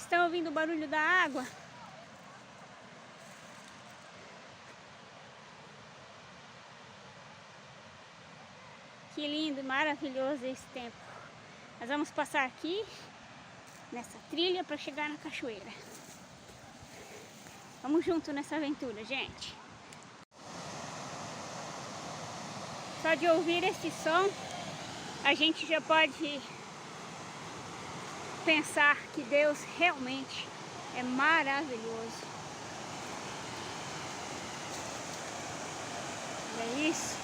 Estão ouvindo o barulho da água? Que lindo e maravilhoso esse tempo. Nós vamos passar aqui nessa trilha para chegar na cachoeira. Vamos junto nessa aventura, gente. Só de ouvir esse som, a gente já pode pensar que Deus realmente é maravilhoso. É isso.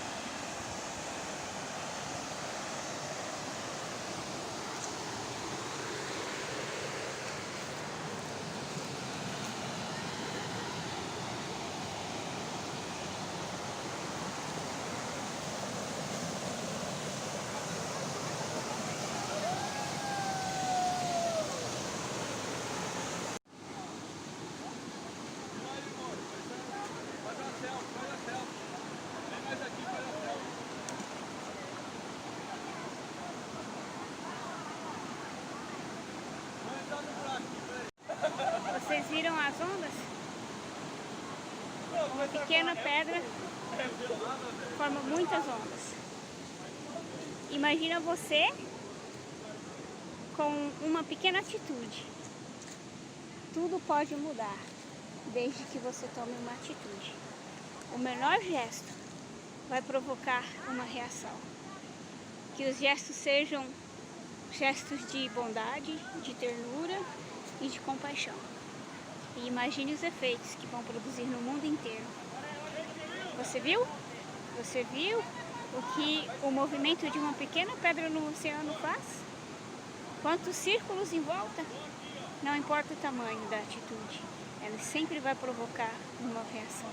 Vocês viram as ondas? Uma pequena pedra forma muitas ondas. Imagina você com uma pequena atitude. Tudo pode mudar desde que você tome uma atitude. O menor gesto vai provocar uma reação. Que os gestos sejam gestos de bondade, de ternura e de compaixão. E imagine os efeitos que vão produzir no mundo inteiro. Você viu? Você viu o que o movimento de uma pequena pedra no oceano faz? Quantos círculos em volta? Não importa o tamanho da atitude, ela sempre vai provocar uma reação.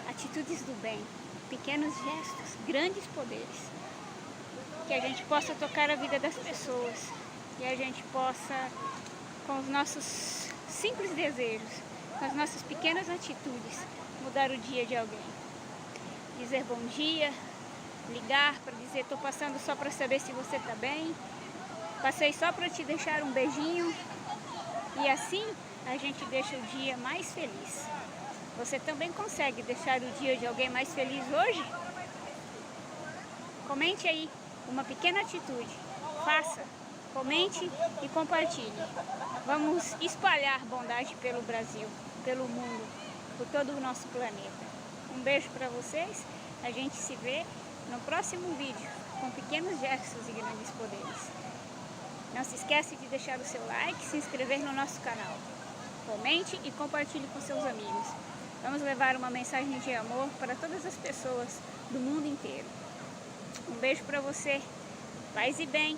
Atitudes do bem, pequenos gestos, grandes poderes. Que a gente possa tocar a vida das pessoas e a gente possa, com os nossos simples desejos, com as nossas pequenas atitudes, mudar o dia de alguém. Dizer bom dia, ligar para dizer estou passando só para saber se você está bem, passei só para te deixar um beijinho, e assim a gente deixa o dia mais feliz. Você também consegue deixar o dia de alguém mais feliz hoje? Comente aí uma pequena atitude, faça, comente e compartilhe. Vamos espalhar bondade pelo Brasil, pelo mundo, por todo o nosso planeta. Um beijo para vocês, a gente se vê no próximo vídeo com pequenos gestos e grandes poderes. Não se esquece de deixar o seu like, se inscrever no nosso canal. Comente e compartilhe com seus amigos. Vamos levar uma mensagem de amor para todas as pessoas do mundo inteiro. Um beijo para você, paz e bem.